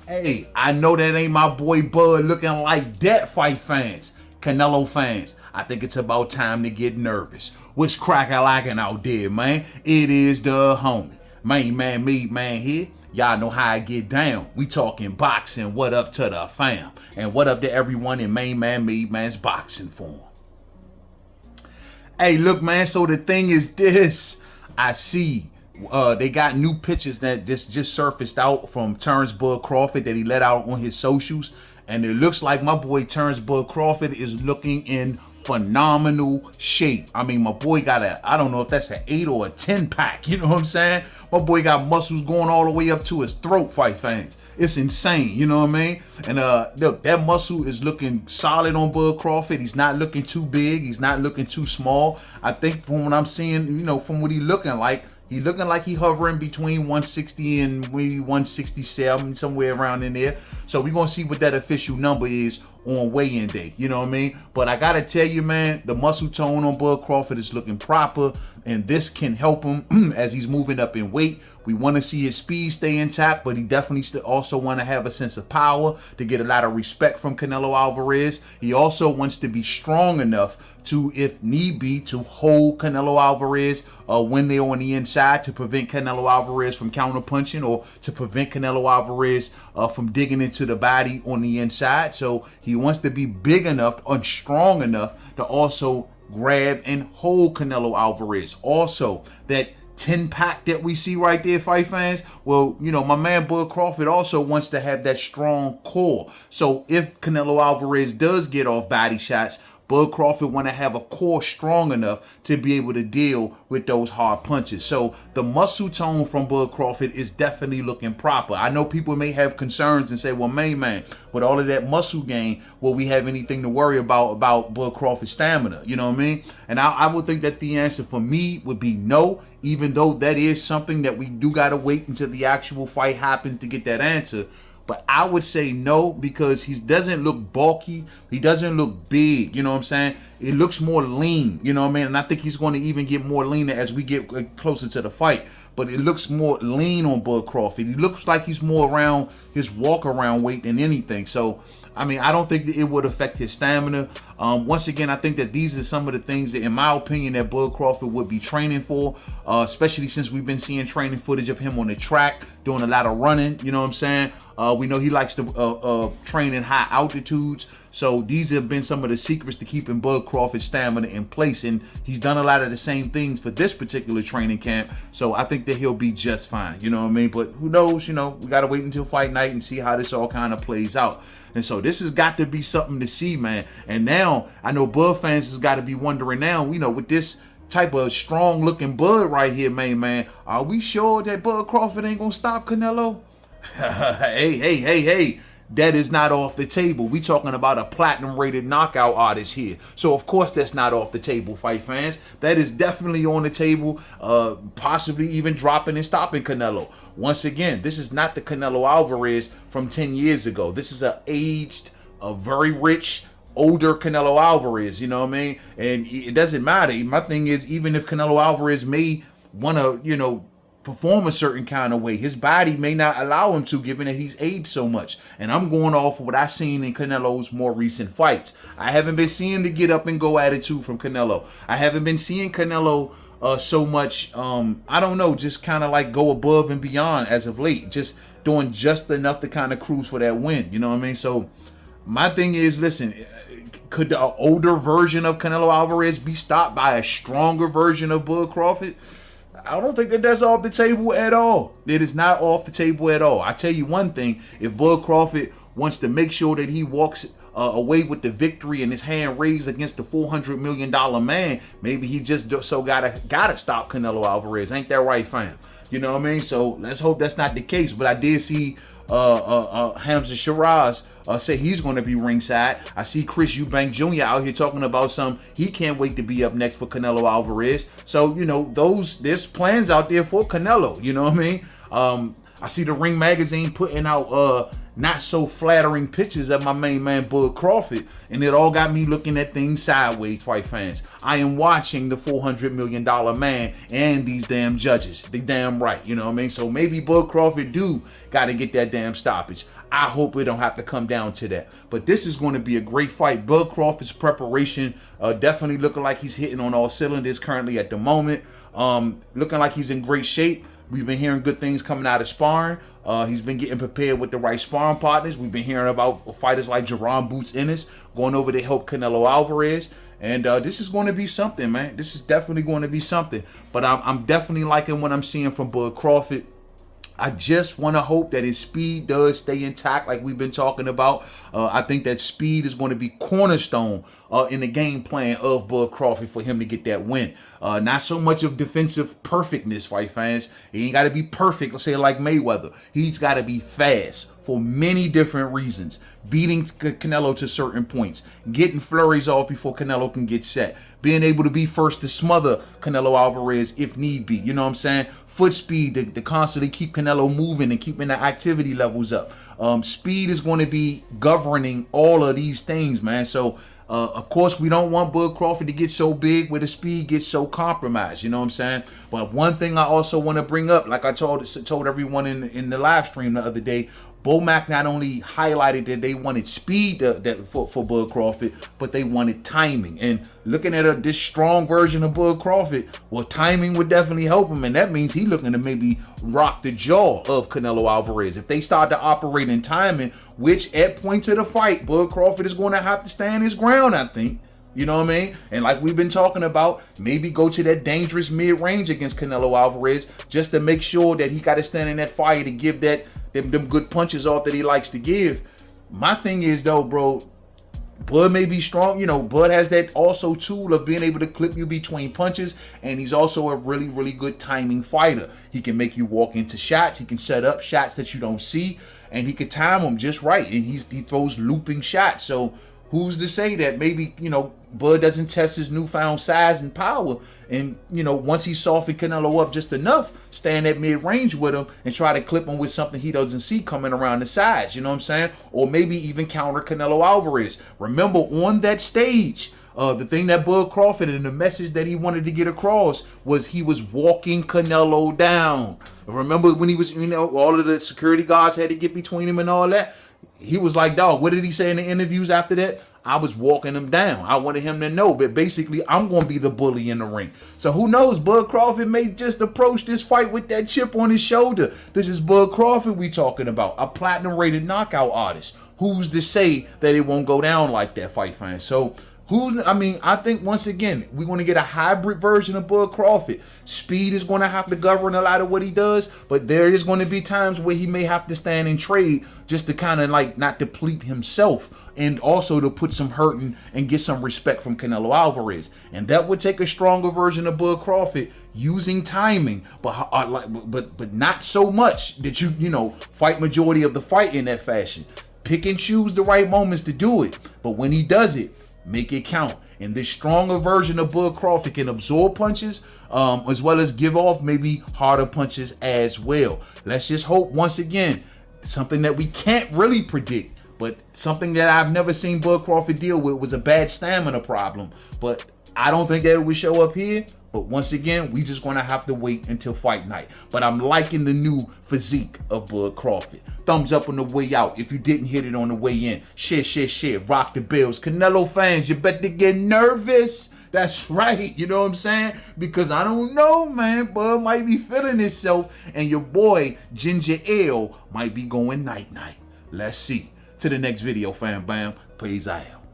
Hey, I know that ain't my boy Bud looking like that, fight fans. Canelo fans, I think it's about time to get nervous. What's crackin' out there, man? It is the homie, Mainman Mademan here. Y'all know how I get down. We talking boxing. What up to the fam? And what up to everyone in Mainman Mademan's boxing form? Hey, look, man, so the thing is this. I see they got new pictures that just surfaced out from Terence Crawford that he let out on his socials. And it looks like my boy Terence Crawford is looking in phenomenal shape. I mean, my boy got I don't know if that's an 8 or a 10 pack. You know what I'm saying? My boy got muscles going all the way up to his throat, fight fans. It's insane, you know what I mean? And look, that muscle is looking solid on Bud Crawford. He's not looking too big. He's not looking too small. I think from what I'm seeing, you know, from what he looking like he hovering between 160 and maybe 167, somewhere around in there. So we're going to see what that official number is on weigh-in day, you know what I mean? But I got to tell you, man, the muscle tone on Bud Crawford is looking proper, and this can help him as he's moving up in weight. We want to see his speed stay intact, but he definitely still also want to have a sense of power to get a lot of respect from Canelo Alverez. He also wants to be strong enough to, if need be, to hold Canelo Alverez when they're on the inside, to prevent Canelo Alverez from counterpunching, or to prevent Canelo Alverez from digging into the body on the inside. So he wants to be big enough and strong enough to also grab and hold Canelo Alverez. Also, that 10 pack that we see right there, fight fans, well, you know, my man Bud Crawford also wants to have that strong core. So if Canelo Alvarez does get off body shots, Bud Crawford want to have a core strong enough to be able to deal with those hard punches. So the muscle tone from Bud Crawford is definitely looking proper. I know people may have concerns and say, well, man, with all of that muscle gain, will we have anything to worry about Bud Crawford's stamina? You know what I mean? And I would think that the answer for me would be no, even though that is something that we do got to wait until the actual fight happens to get that answer. But I would say no, because he doesn't look bulky. He doesn't look big. You know what I'm saying? It looks more lean. You know what I mean? And I think he's going to even get more leaner as we get closer to the fight. But it looks more lean on Bud Crawford. He looks like he's more around his walk around weight than anything. So, I mean, I don't think that it would affect his stamina. Once again, I think that these are some of the things that, in my opinion, that Bud Crawford would be training for, especially since we've been seeing training footage of him on the track, doing a lot of running. You know what I'm saying? We know he likes to train in high altitudes. So these have been some of the secrets to keeping Bud Crawford's stamina in place. And he's done a lot of the same things for this particular training camp. So I think that he'll be just fine. You know what I mean? But who knows? You know, we got to wait until fight night and see how this all kind of plays out. And so this has got to be something to see, man. And now I know Bud fans has got to be wondering now, you know, with this type of strong looking Bud right here, man, are we sure that Bud Crawford ain't going to stop Canelo? Hey. That is not off the table. We talking about a platinum rated knockout artist here. So of course that's not off the table, fight fans. That is definitely on the table, possibly even dropping and stopping Canelo. Once again, this is not the Canelo Alvarez from 10 years ago. This is a very rich, older Canelo Alvarez, you know what I mean? And it doesn't matter. My thing is, even if Canelo Alvarez may want to, you know, perform a certain kind of way, his body may not allow him to, given that he's aged so much. And I'm going off of what I've seen in Canelo's more recent fights. I haven't been seeing the get up and go attitude from Canelo. I haven't been seeing Canelo so much, I don't know, just kind of like go above and beyond as of late, just doing just enough to kind of cruise for that win. You know what I mean? So my thing is, listen, could the older version of Canelo Alvarez be stopped by a stronger version of Bud Crawford? I don't think that that's off the table at all. It is not off the table at all. I tell you one thing, if Bud Crawford wants to make sure that he walks away with the victory and his hand raised against the $400 million man, maybe he just gotta stop Canelo Alvarez. Ain't that right, fam? You know what I mean? So let's hope that's not the case. But I did see Hamza Shiraz say he's going to be ringside. I see Chris Eubank Jr. out here talking about he can't wait to be up next for Canelo Alvarez. So, you know, there's plans out there for Canelo. You know what I mean? I see the Ring Magazine putting out not so flattering pictures of my main man Bud Crawford, and it all got me looking at things sideways, fight fans. I am watching the $400 million man and these damn judges. They damn right, you know what I mean? So maybe Bud Crawford do got to get that damn stoppage. I hope it don't have to come down to that. But this is going to be a great fight. Bud Crawford's preparation definitely looking like he's hitting on all cylinders currently at the moment. Looking like he's in great shape. We've been hearing good things coming out of sparring. He's been getting prepared with the right sparring partners. We've been hearing about fighters like Jerron Boots Ennis going over to help Canelo Alverez. And this is going to be something, man. This is definitely going to be something. But I'm definitely liking what I'm seeing from Bud Crawford. I just want to hope that his speed does stay intact like we've been talking about. I think that speed is going to be cornerstone in the game plan of Bud Crawford for him to get that win. Not so much of defensive perfectness, fight fans. He ain't got to be perfect, let's say it like Mayweather. He's got to be fast for many different reasons. Beating Canelo to certain points. Getting flurries off before Canelo can get set. Being able to be first to smother Canelo Alvarez if need be. You know what I'm saying? Foot speed to constantly keep Canelo moving and keeping the activity levels up. Speed is going to be governing all of these things, man. So, of course, we don't want Bud Crawford to get so big where the speed gets so compromised. You know what I'm saying? But one thing I also want to bring up, like I told everyone in the live stream the other day, Bomac not only highlighted that they wanted speed for Bud Crawford, but they wanted timing. And looking at this strong version of Bud Crawford, well, timing would definitely help him. And that means he's looking to maybe rock the jaw of Canelo Alvarez. If they start to operate in timing, which at points of the fight, Bud Crawford is going to have to stand his ground, I think. You know what I mean? And like we've been talking about, maybe go to that dangerous mid-range against Canelo Alvarez just to make sure that he got to stand in that fire to give them good punches off that he likes to give. My thing is, though, bro, Bud may be strong. You know, Bud has that also tool of being able to clip you between punches, and he's also a really, really good timing fighter. He can make you walk into shots. He can set up shots that you don't see, and he can time them just right. And he throws looping shots. So who's to say that maybe, you know, Bud doesn't test his newfound size and power, and, you know, once he softened Canelo up just enough, stay in that mid-range with him and try to clip him with something he doesn't see coming around the sides, you know what I'm saying? Or maybe even counter Canelo Alvarez. Remember, on that stage, the thing that Bud Crawford and the message that he wanted to get across was he was walking Canelo down. Remember when he was, you know, all of the security guards had to get between him and all that? He was like, dog, what did he say in the interviews after that? I was walking him down. I wanted him to know, but basically, I'm going to be the bully in the ring. So who knows? Bud Crawford may just approach this fight with that chip on his shoulder. This is Bud Crawford we talking about, a platinum-rated knockout artist. Who's to say that it won't go down like that, fight fans? So I think once again, we're going to get a hybrid version of Bud Crawford. Speed is going to have to govern a lot of what he does, but there is going to be times where he may have to stand and trade just to kind of like not deplete himself, and also to put some hurting and get some respect from Canelo Alvarez. And that would take a stronger version of Bud Crawford using timing, but not so much that you know, fight majority of the fight in that fashion. Pick and choose the right moments to do it, but when he does it, make it count. And this stronger version of Bud Crawford can absorb punches as well as give off maybe harder punches as well. Let's just hope, once again, something that we can't really predict, but something that I've never seen Bud Crawford deal with was a bad stamina problem. But I don't think that it would show up here. But once again, we just going to have to wait until fight night. But I'm liking the new physique of Bud Crawford. Thumbs up on the way out if you didn't hit it on the way in. Share. Rock the bells. Canelo fans, you better get nervous. That's right. You know what I'm saying? Because I don't know, man. Bud might be feeling himself. And your boy, Ginger Ale, might be going night-night. Let's see. To the next video, fam. Bam. Praise I am.